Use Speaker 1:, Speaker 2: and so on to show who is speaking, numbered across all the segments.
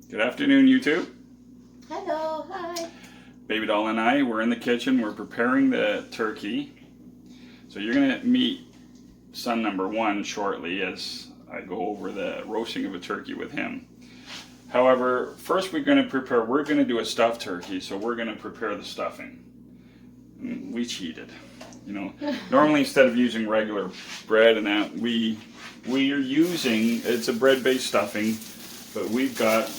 Speaker 1: Good afternoon, YouTube.
Speaker 2: Hello, hi.
Speaker 1: Baby doll and I, we're in the kitchen. We're preparing the turkey. So you're going to meet son number one shortly as I go over the roasting of a turkey with him. However, first we're going to do a stuffed turkey, so we're going to prepare the stuffing. We cheated. You know, normally instead of using regular bread and that, we are using, it's a bread-based stuffing, but we've got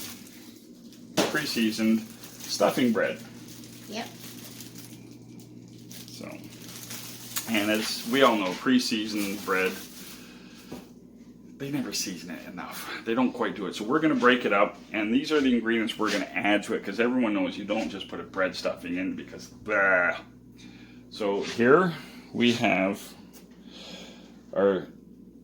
Speaker 1: pre-seasoned stuffing bread.
Speaker 2: Yep.
Speaker 1: So, and as we all know, pre-seasoned bread, they never season it enough. They don't quite do it. So we're going to break it up, and these are the ingredients we're going to add to it, because everyone knows you don't just put a bread stuffing in because blah. So here we have our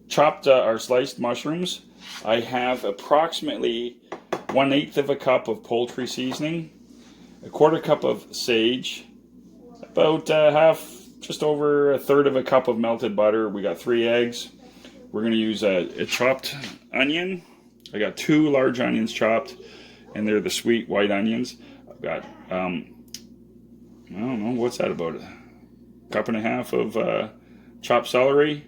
Speaker 1: chopped, our sliced mushrooms. I have approximately 1/8 of a cup of poultry seasoning, a 1/4 cup of sage, about just over 1/3 of a cup of melted butter. We got 3 eggs. We're going to use a chopped onion. I got 2 large onions chopped, and they're the sweet white onions. I've got, I don't know, what's that, about a 1.5 cups of chopped celery,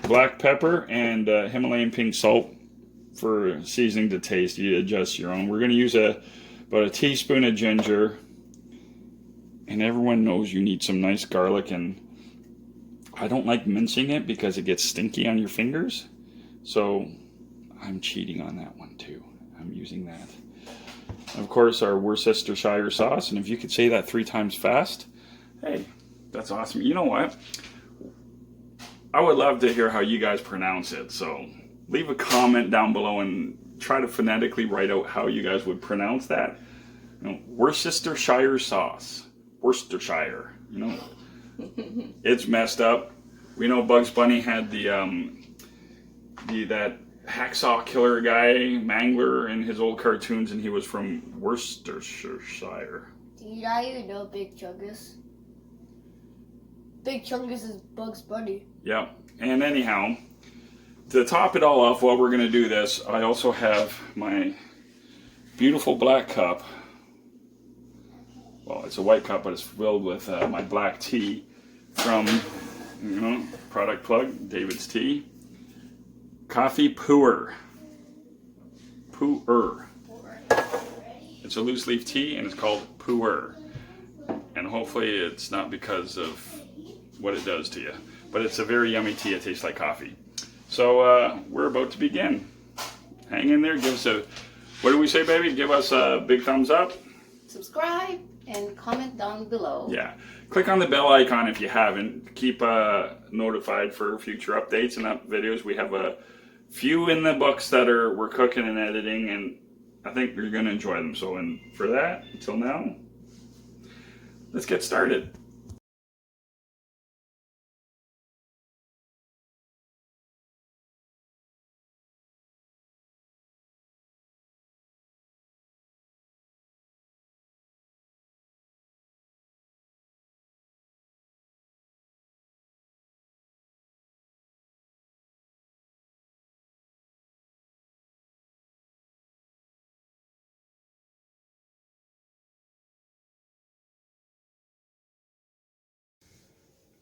Speaker 1: black pepper, and Himalayan pink salt for seasoning to taste. You adjust your own. We're going to use about a teaspoon of ginger, and everyone knows you need some nice garlic, and I don't like mincing it because it gets stinky on your fingers, so I'm cheating on that one too. I'm using that. Of course, our Worcestershire sauce, and if you could say that 3 times fast, hey, that's awesome. You know what? I would love to hear how you guys pronounce it, so leave a comment down below and try to phonetically write out how you guys would pronounce that. Worcestershire sauce. Worcestershire, It's messed up. We know Bugs Bunny had that hacksaw killer guy, Mangler, in his old cartoons, and he was from Worcestershire.
Speaker 2: Did I even know Big Chungus? Big Chungus is Bugs Bunny.
Speaker 1: Yep. And anyhow, to top it all off, while we're going to do this, I also have my beautiful black cup. Well, it's a white cup, but it's filled with my black tea from, product plug, David's Tea. Coffee Puer. Puer. It's a loose leaf tea, and it's called Puer. And hopefully it's not because of what it does to you. But it's a very yummy tea. It tastes like coffee. So we're about to begin. Hang in there. Give us what do we say, baby? Give us a big thumbs up.
Speaker 2: Subscribe and comment down below.
Speaker 1: Yeah. Click on the bell icon if you haven't. Keep notified for future updates and videos. We have a few in the books that we're cooking and editing, and I think you're going to enjoy them. So, and for that, until now, let's get started.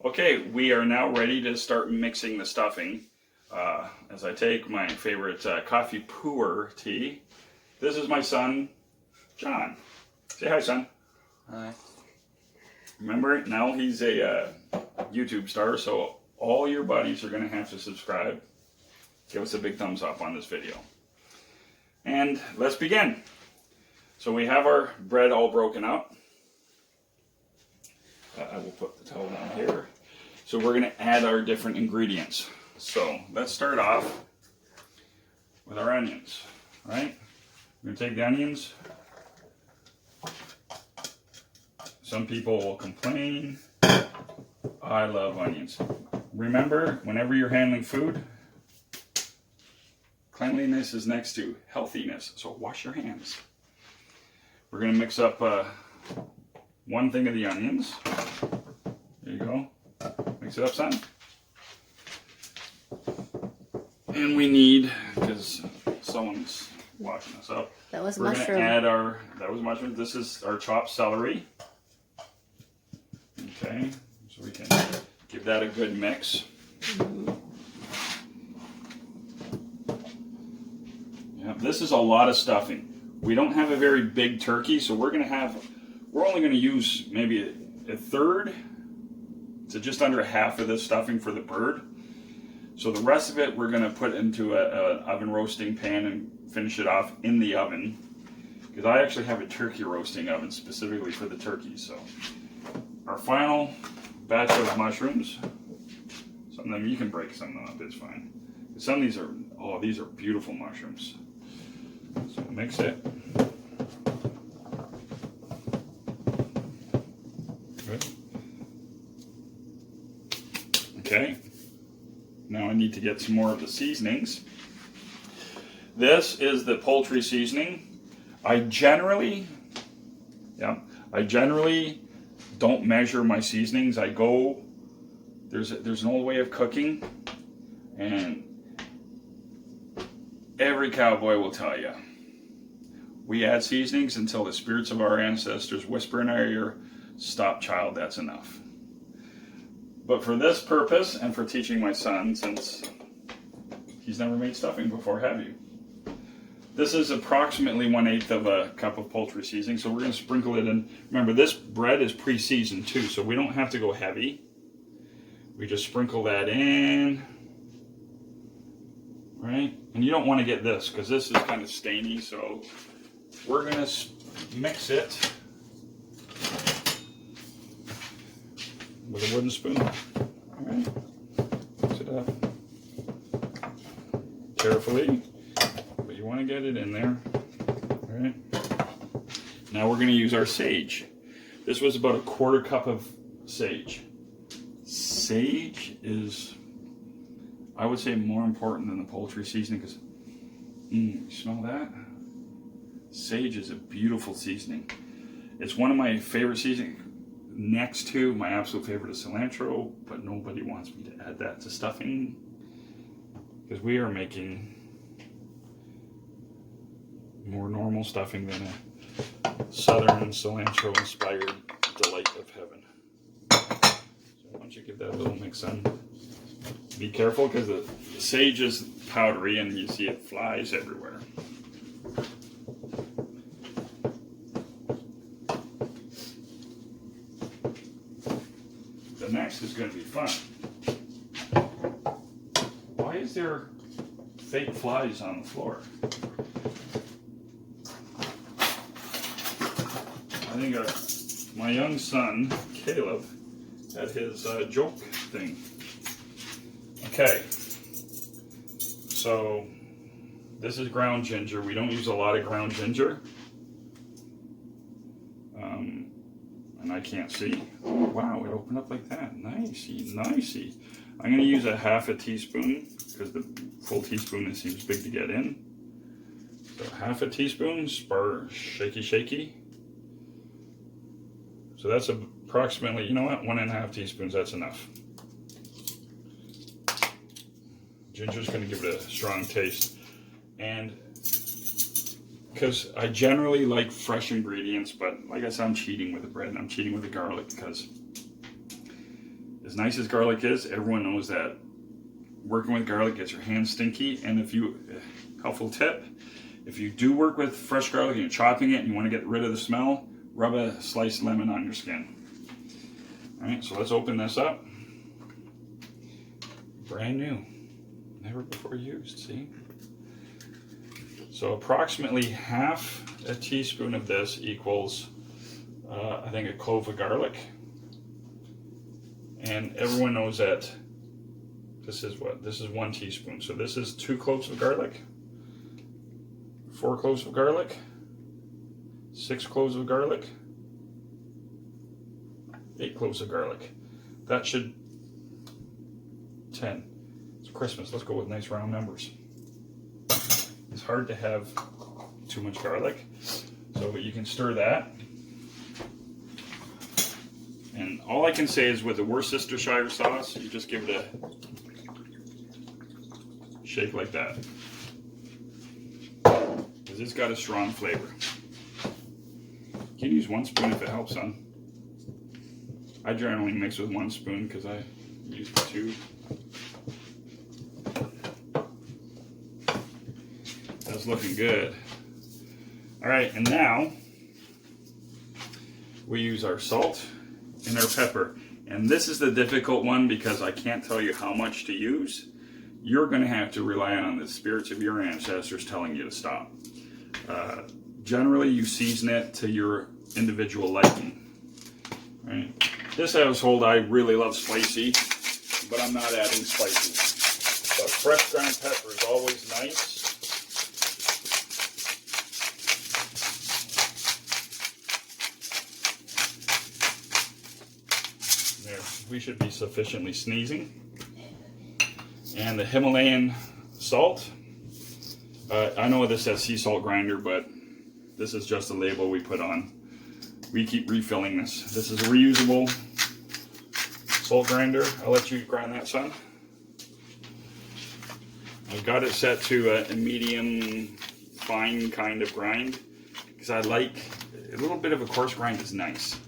Speaker 1: Okay, we are now ready to start mixing the stuffing. As I take my favorite coffee Puer tea. This is my son, John. Say hi, son.
Speaker 3: Hi.
Speaker 1: Remember, now he's a YouTube star, so all your buddies are going to have to subscribe. Give us a big thumbs up on this video. And let's begin. So we have our bread all broken up. I will put the towel down here. So we're going to add our different ingredients. So let's start off with our onions. All right? We're going to take the onions. Some people will complain. I love onions. Remember, whenever you're handling food, cleanliness is next to healthiness. So wash your hands. We're going to mix up 1 thing of the onions. There you go. Mix it up, son. And we need, because someone's washing this up.
Speaker 2: That was
Speaker 1: We're
Speaker 2: mushroom.
Speaker 1: going to add that was mushroom. This is our chopped celery. Okay, so we can give that a good mix. Yeah, this is a lot of stuffing. We don't have a very big turkey, so we're only going to use maybe a third to just under half of the stuffing for the bird. So the rest of it we're going to put into an oven roasting pan and finish it off in the oven. Because I actually have a turkey roasting oven specifically for the turkeys. So our final batch of mushrooms, some of them you can break some of them up, it's fine. Some of these are beautiful mushrooms. So mix it. Good. Okay. Now I need to get some more of the seasonings. This is the poultry seasoning. I generally don't measure my seasonings. There's an old way of cooking, and every cowboy will tell you, we add seasonings until the spirits of our ancestors whisper in our ear, stop child, that's enough. But for this purpose, and for teaching my son, since he's never made stuffing before, have you? This is approximately 1/8 of a cup of poultry seasoning, so we're going to sprinkle it in. Remember, this bread is pre-seasoned too, so we don't have to go heavy. We just sprinkle that in, right? And you don't want to get this, because this is kind of stainy, so we're going to mix it with a wooden spoon. All right, mix it up carefully, but you want to get it in there. All right. Now we're going to use our sage. This was about a 1/4 cup of sage. Sage is, I would say, more important than the poultry seasoning, because you smell that? Sage is a beautiful seasoning. It's one of my favorite seasonings. Next to my absolute favorite is cilantro, but nobody wants me to add that to stuffing because we are making more normal stuffing than a southern cilantro inspired delight of heaven. So why don't you give that a little mix in? Be careful because the sage is powdery and you see it flies everywhere. The next is going to be fun. Why is there fake flies on the floor? I think my young son, Caleb, had his joke thing. Okay, so this is ground ginger. We don't use a lot of ground ginger. And I can't see. Oh, wow, it opened up like that. Nicey, nicey. I'm going to use a 1/2 teaspoon because the full teaspoon seems big to get in. So 1/2 teaspoon, shaky, shaky. So that's approximately, you know what, 1.5 teaspoons, that's enough. Ginger's going to give it a strong taste. And because I generally like fresh ingredients, but like I said, I'm cheating with the bread and I'm cheating with the garlic because as nice as garlic is, everyone knows that working with garlic gets your hands stinky. And helpful tip, if you do work with fresh garlic and you're chopping it and you want to get rid of the smell, rub a sliced lemon on your skin. All right, so let's open this up. Brand new, never before used, see? So approximately 1/2 teaspoon of this equals, I think, a clove of garlic. And everyone knows that this is what? This is 1 teaspoon. So this is 2 cloves of garlic, 4 cloves of garlic, 6 cloves of garlic, 8 cloves of garlic. That should 10. It's Christmas. Let's go with nice round numbers. It's hard to have too much garlic, so you can stir that. And all I can say is with the Worcestershire sauce, you just give it a shake like that. Because it's got a strong flavor. You can use 1 spoon if it helps, son. I generally mix with 1 spoon because I use 2. That's looking good. All right, and now we use our salt and our pepper. And this is the difficult one because I can't tell you how much to use. You're going to have to rely on the spirits of your ancestors telling you to stop. Generally, you season it to your individual liking. Right? This household, I really love spicy, but I'm not adding spicy. But fresh ground pepper is always nice. There, we should be sufficiently sneezing. And the Himalayan salt. I know this says sea salt grinder, but this is just a label we put on. We keep refilling this. This is a reusable salt grinder. I'll let you grind that, son. I've got it set to a medium fine kind of grind because I like a little bit of a coarse grind is nice.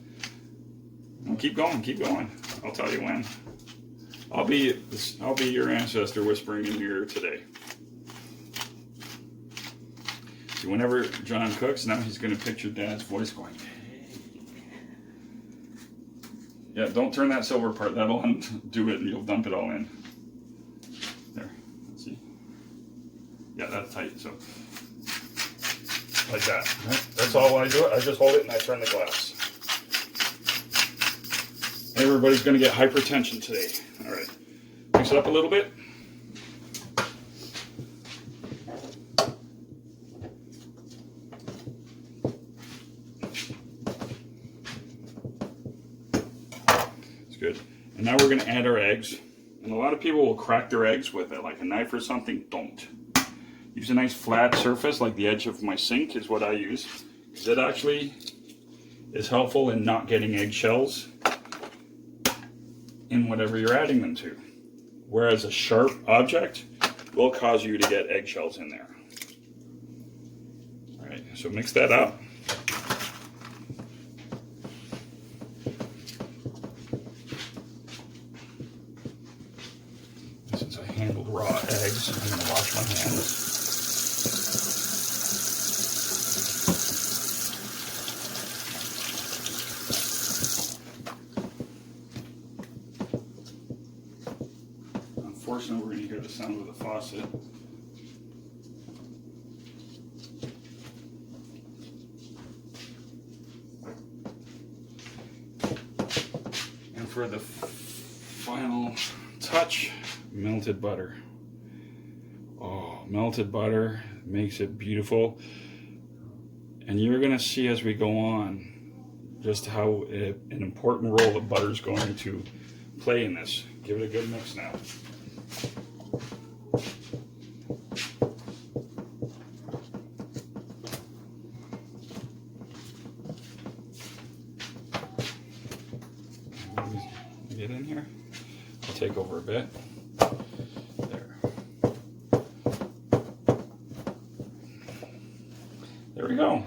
Speaker 1: Well, keep going, keep going. I'll tell you when. I'll be your ancestor whispering in your ear today. See, whenever John cooks, now he's going to picture Dad's voice going, hey. Yeah, don't turn that silver part. That'll undo it and you'll dump it all in. There, let's see. Yeah, that's tight, so. Like that. Right? That's all I do. I just hold it and I turn the glass. Everybody's going to get hypertension today. All right, mix it up a little bit. It's good. And now we're going to add our eggs. And a lot of people will crack their eggs with it, like a knife or something. Don't. Use a nice flat surface, like the edge of my sink is what I use. Because it actually is helpful in not getting eggshells in whatever you're adding them to. Whereas a sharp object will cause you to get eggshells in there. All right, so mix that up. Since I handled raw eggs, I'm going to wash my hands. Unfortunately, we're going to hear the sound of the faucet. And for the final touch, melted butter. Oh, melted butter makes it beautiful. And you're going to see as we go on just how an important role the butter is going to play in this. Give it a good mix now. Get in here. I'll take over a bit. There. There we go.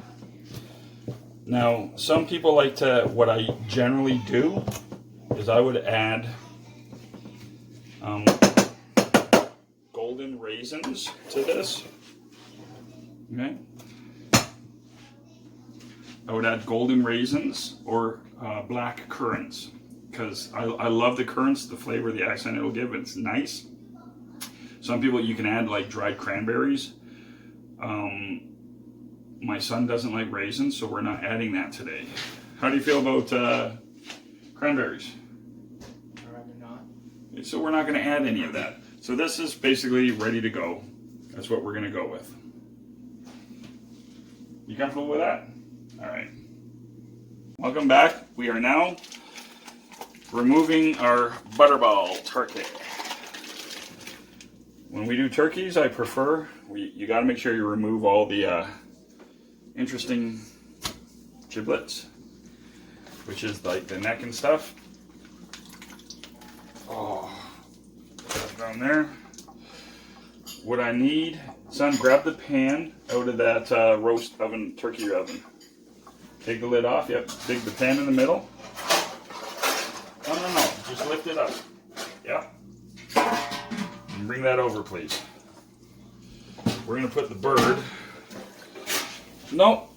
Speaker 1: Now, some people like to, what I generally do is I would add golden raisins to this. Okay. I would add golden raisins or black currants because I love the currants, the flavor, the accent it'll give. It's nice. Some people, you can add like dried cranberries. My son doesn't like raisins, so we're not adding that today. How do you feel about cranberries?
Speaker 3: I'd rather not.
Speaker 1: So we're not going to add any of that. So this is basically ready to go. That's what we're going to go with. You comfortable with that? All right. Welcome back. We are now removing our Butterball turkey. When we do turkeys, I prefer, you got to make sure you remove all the interesting giblets, which is like the neck and stuff. Oh, that down there. What I need Son, grab the pan out of that roast oven, turkey oven. Take the lid off. Yep. Dig the pan in the middle. No. Just lift it up. Yep. And bring that over, please. We're going to put the bird. No.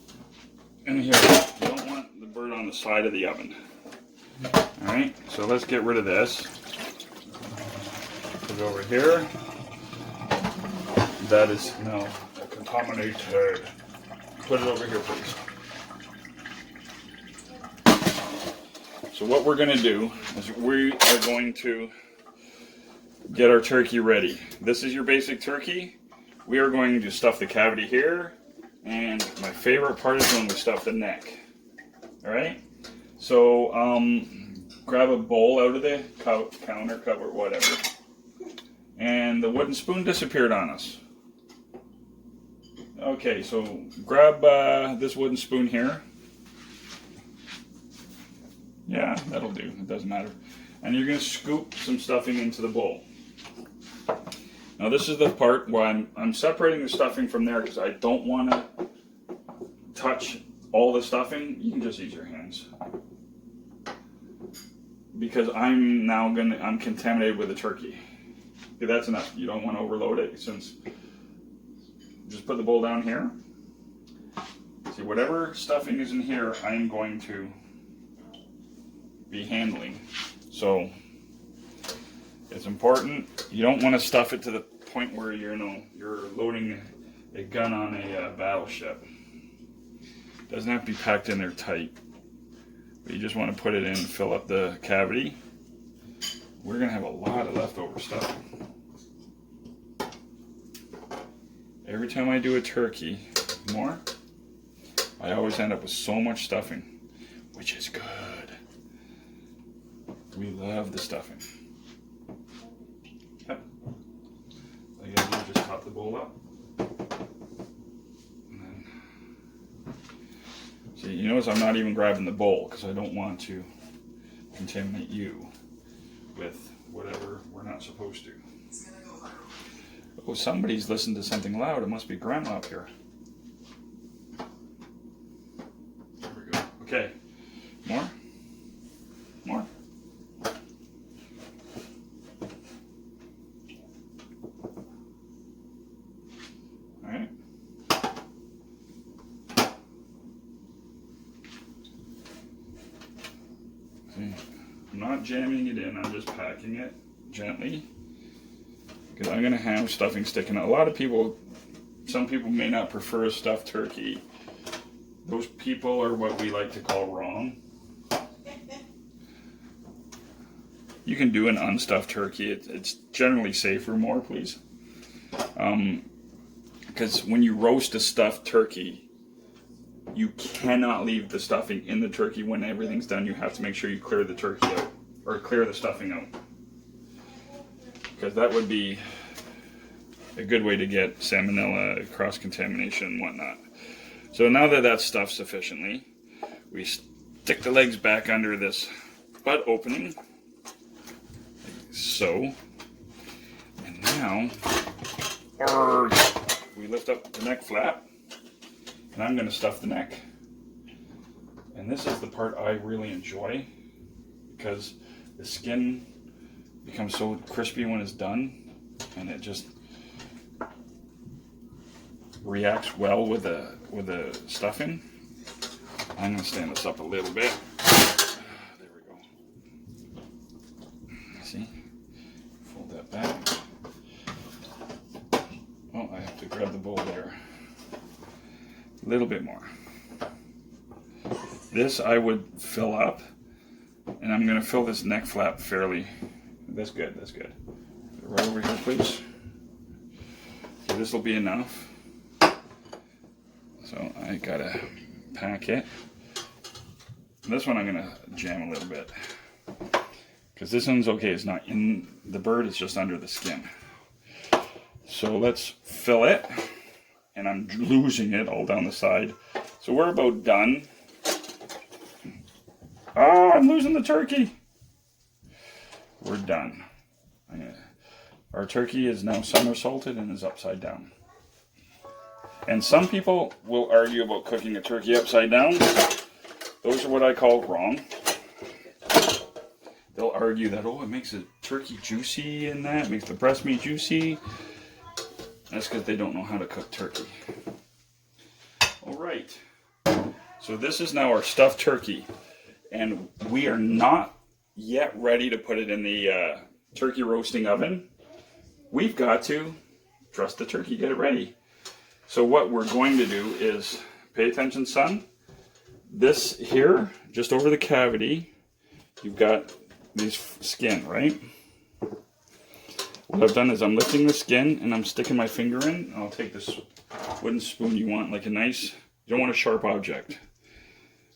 Speaker 1: In here. You don't want the bird on the side of the oven. Alright, so let's get rid of this. Put it over here. That is now contaminated. Put it over here, please. So what we're going to do is we are going to get our turkey ready. This is your basic turkey. We are going to stuff the cavity here, and my favorite part is when we stuff the neck. Alright? So, grab a bowl out of the counter, cover, whatever. And the wooden spoon disappeared on us. Okay, so grab this wooden spoon here. Yeah, that'll do. It doesn't matter. And you're going to scoop some stuffing into the bowl. Now this is the part where I'm separating the stuffing from there because I don't want to touch all the stuffing. You can just use your hands. Because I'm contaminated with the turkey. Okay, that's enough. You don't want to overload it since... Just put the bowl down here. See, whatever stuffing is in here, I am going to be handling. So, it's important. You don't want to stuff it to the point where you're loading a gun on a battleship. It doesn't have to be packed in there tight. But you just want to put it in and fill up the cavity. We're going to have a lot of leftover stuff. Every time I do a turkey, I always end up with so much stuffing, which is good. We love the stuffing. Yep. All you gotta do is just top the bowl up. And then, see, you notice I'm not even grabbing the bowl because I don't want to contaminate you with whatever we're not supposed to. Oh, somebody's listened to something loud. It must be Grandma up here. There we go. Okay. More? More? Alright. See, I'm not jamming it in. I'm just packing it gently. Because I'm going to have stuffing sticking out. A lot of people, some people may not prefer a stuffed turkey. Those people are what we like to call wrong. You can do an unstuffed turkey. It's generally safer, more please. Because when you roast a stuffed turkey, you cannot leave the stuffing in the turkey when everything's done. You have to make sure you clear the turkey out, or clear the stuffing out. Because that would be a good way to get salmonella, cross-contamination, and whatnot. So now that that's stuffed sufficiently, we stick the legs back under this butt opening, like so. And now, we lift up the neck flap, and I'm going to stuff the neck. And this is the part I really enjoy, because the skin becomes so crispy when it's done, and it just reacts well with the stuffing. I'm going to stand this up a little bit. There we go. See? Fold that back. Oh, I have to grab the bowl there. A little bit more. This I would fill up, and I'm going to fill this neck flap fairly. That's good, that's good. Right over here, please. Okay, this will be enough. So I gotta pack it. This one I'm gonna jam a little bit. Because this one's okay, it's not in the bird, it's just under the skin. So let's fill it. And I'm losing it all down the side. So we're about done. Oh, I'm losing the turkey. We're done. Our turkey is now somersaulted and is upside down. And some people will argue about cooking a turkey upside down. Those are what I call wrong. They'll argue that, oh, it makes the turkey juicy and that, it makes the breast meat juicy. That's because they don't know how to cook turkey. All right. So this is now our stuffed turkey. And we are not yet ready to put it in the turkey roasting oven. We've got to trust the turkey, get it ready. So what we're going to do is, pay attention, son. This here, just over the cavity, you've got this skin, right? What I've done is I'm lifting the skin and I'm sticking my finger in. I'll take this wooden spoon you want, like a nice, you don't want a sharp object.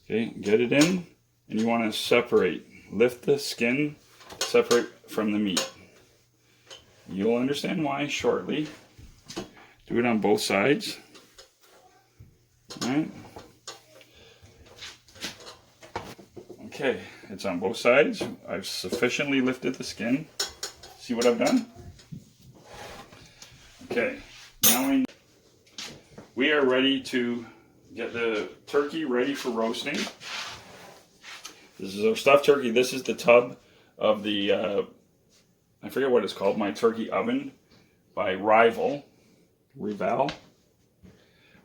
Speaker 1: Okay, get it in and you want to separate. Lift the skin, separate from the meat. You'll understand why shortly. Do it on both sides. All right. Okay, it's on both sides. I've sufficiently lifted the skin. See what I've done? Okay, now we are ready to get the turkey ready for roasting. This is our stuffed turkey. This is the tub of the, I forget what it's called, my turkey oven by Rival.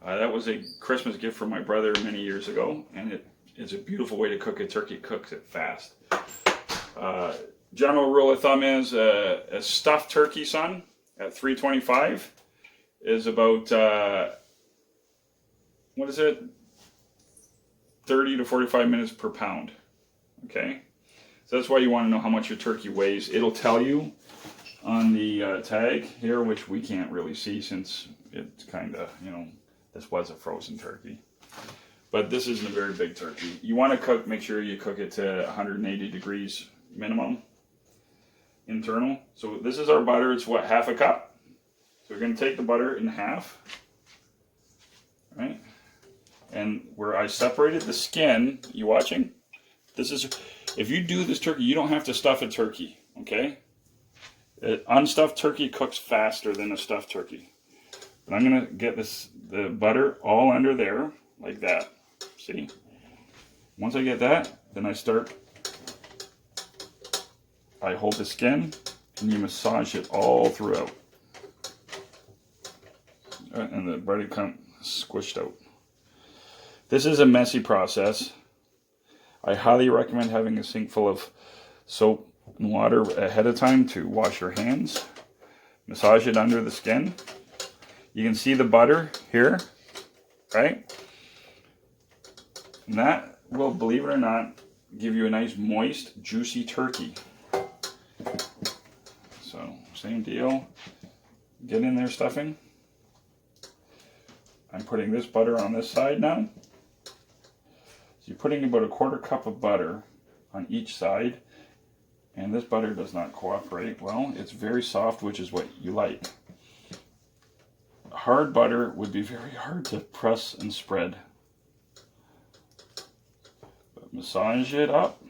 Speaker 1: That was a Christmas gift from my brother many years ago, and it is a beautiful way to cook a turkey. It cooks it fast. General rule of thumb is a stuffed turkey, son, at 325 is about, what is it? 30 to 45 minutes per pound. Okay? So that's why you want to know how much your turkey weighs. It'll tell you on the tag here, which we can't really see since it's kind of, you know, this was a frozen turkey. But this isn't a very big turkey. You want to cook, make sure you cook it to 180 degrees minimum internal. So this is our butter. It's what, half a cup? So we're going to take the butter in half. Right? And where I separated the skin, you watching? This is, if you do this turkey, you don't have to stuff a turkey, okay? Unstuffed turkey cooks faster than a stuffed turkey. But I'm going to get the butter all under there, like that. See? Once I get that, then I hold the skin and you massage it all throughout. And the butter comes squished out. This is a messy process. I highly recommend having a sink full of soap and water ahead of time to wash your hands. Massage it under the skin. You can see the butter here, right? And that will, believe it or not, give you a nice moist, juicy turkey. So, same deal. Get in there, stuffing. I'm putting this butter on this side now. So you're putting about a quarter cup of butter on each side. And this butter does not cooperate well. It's very soft, which is what you like. Hard butter would be very hard to press and spread. But massage it up.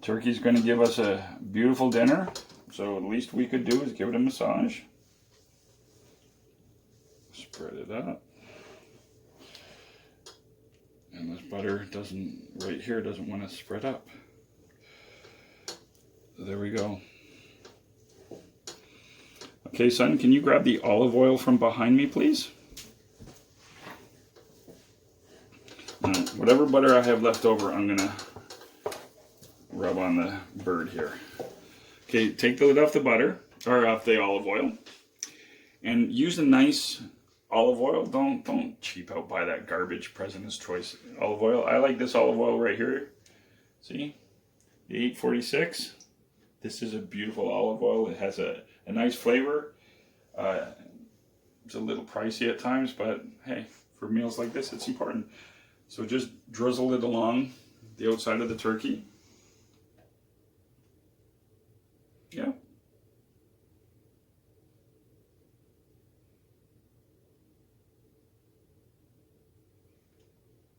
Speaker 1: Turkey's going to give us a beautiful dinner. So the least we could do is give it a massage. Spread it up. And this butter right here doesn't want to spread up. So there we go. Okay, son, can you grab the olive oil from behind me, please? Whatever butter I have left over, I'm going to rub on the bird here. Okay, take the lid off the butter, or off the olive oil, and use a nice olive oil. Don't cheap out, buy that garbage President's Choice olive oil. I like this olive oil right here. See? The 846. This is a beautiful olive oil. It has a nice flavor. It's a little pricey at times, but hey, for meals like this, it's important. So just drizzle it along the outside of the turkey. Yeah.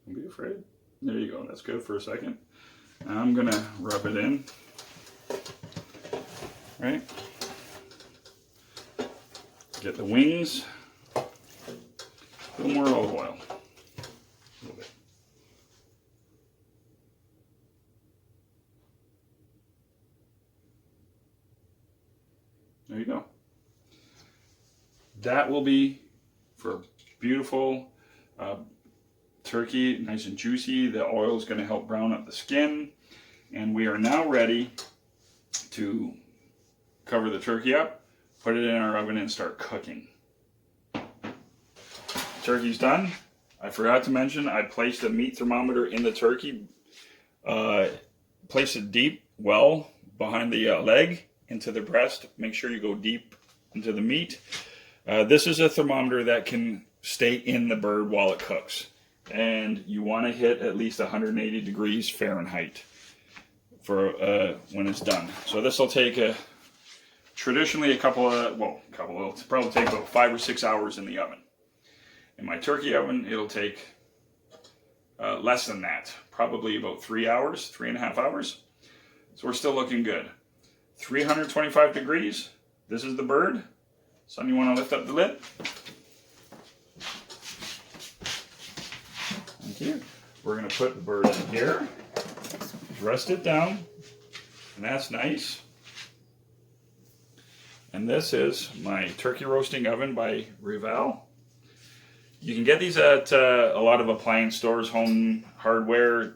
Speaker 1: Don't be afraid. There you go. That's good for a second. Now I'm going to rub it in. Right? Get the wings. A little more olive oil. A little bit. There you go. That will be for a beautiful turkey, nice and juicy. The oil is going to help brown up the skin. And we are now ready to cover the turkey up, put it in our oven, and start cooking. Turkey's done. I forgot to mention I placed a meat thermometer in the turkey. Place it deep, well behind the leg, into the breast. Make sure you go deep into the meat. This is a thermometer that can stay in the bird while it cooks. And you want to hit at least 180 degrees Fahrenheit for when it's done. So this will take traditionally it'll probably take about 5 or 6 hours in the oven. In my turkey oven, it'll take less than that, probably about 3 hours, 3.5 hours. So we're still looking good. 325 degrees. This is the bird. Son, you want to lift up the lid? Thank you. We're going to put the bird in here. Rest it down. And that's nice. And this is my turkey roasting oven by Rival. You can get these at a lot of appliance stores, home hardware,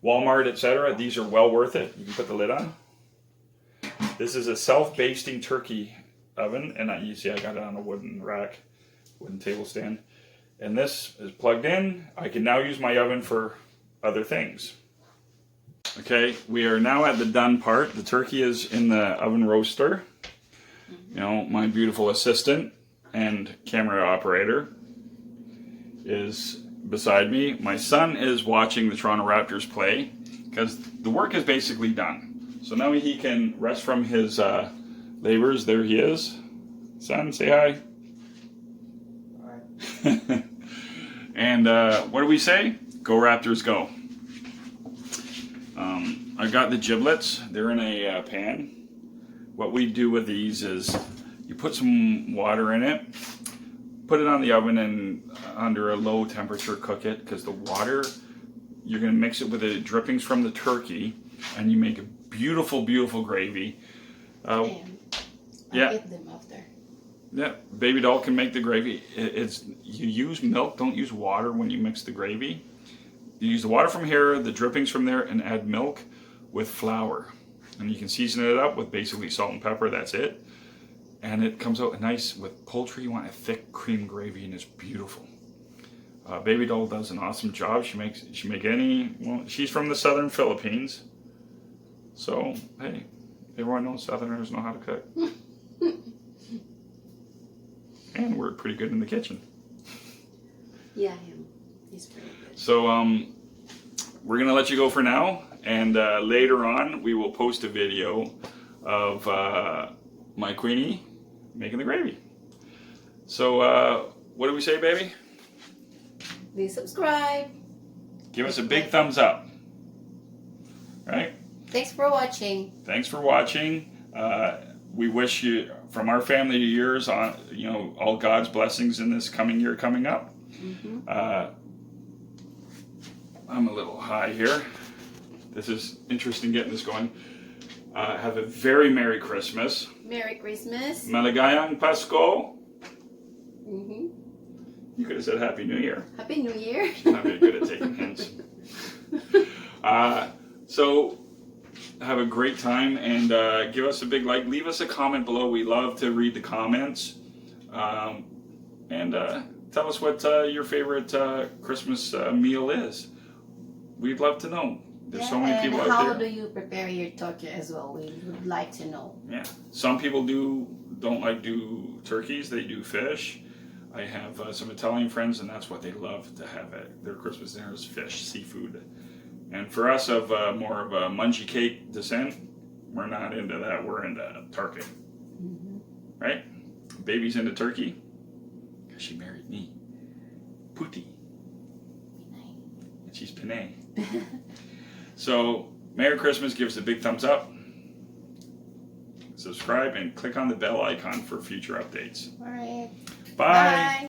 Speaker 1: Walmart, etc. These are well worth it. You can put the lid on. This is a self-basting turkey oven, and you see I got it on a wooden rack, wooden table stand. And this is plugged in. I can now use my oven for other things. Okay, we are now at the done part. The turkey is in the oven roaster. You know, my beautiful assistant and camera operator is beside me. My son is watching the Toronto Raptors play because the work is basically done. So now he can rest from his labors. There he is. Son, say hi.
Speaker 3: Hi.
Speaker 1: And what do we say? Go Raptors, go. I got the giblets. They're in a pan. What we do with these is you put some water in it, put it on the oven, and under a low temperature cook it, because the water, you're going to mix it with the drippings from the turkey, and you make a beautiful, beautiful gravy.
Speaker 2: I'll
Speaker 1: yeah.
Speaker 2: get them after.
Speaker 1: Yeah, baby doll can make the gravy. You use milk, don't use water when you mix the gravy. You use the water from here, the drippings from there, and add milk with flour. And you can season it up with basically salt and pepper, that's it. And it comes out nice with poultry. You want a thick cream gravy, and it's beautiful. Baby doll does an awesome job. She's from the southern Philippines. So, hey, everyone knows Southerners know how to cook. And we're pretty good in the kitchen.
Speaker 2: Yeah, him. He's pretty good.
Speaker 1: So we're going to let you go for now. And later on, we will post a video of my Queenie making the gravy. So what do we say, baby?
Speaker 2: Please subscribe.
Speaker 1: Give us a big thumbs up. Right?
Speaker 2: Thanks for watching.
Speaker 1: Thanks for watching. We wish you, from our family to yours, all God's blessings in this coming year coming up.
Speaker 2: Mm-hmm.
Speaker 1: I'm a little high here. This is interesting getting this going. Have a very Merry Christmas.
Speaker 2: Merry Christmas.
Speaker 1: Maligayang Pasko.
Speaker 2: Mm-hmm.
Speaker 1: You could have said Happy New Year.
Speaker 2: Happy New Year.
Speaker 1: She's not very good at taking hints. So have a great time, and give us a big like. Leave us a comment below. We love to read the comments. And tell us what your favorite Christmas meal is. We'd love to know. There's so many people out there.
Speaker 2: How do you prepare your turkey as well? We would like to know.
Speaker 1: Yeah. Some people don't like do turkeys. They do fish. I have some Italian friends, and that's what they love to have at their Christmas dinner is fish, seafood. And for us of more of a munchie cake descent, we're not into that. We're into turkey.
Speaker 2: Mm-hmm.
Speaker 1: Right? Baby's into turkey. She married me. Puti.
Speaker 2: Pinay.
Speaker 1: And she's Pinay. So, Merry Christmas. Give us a big thumbs up. Subscribe and click on the bell icon for future updates.
Speaker 2: All right.
Speaker 1: Bye.
Speaker 2: Bye.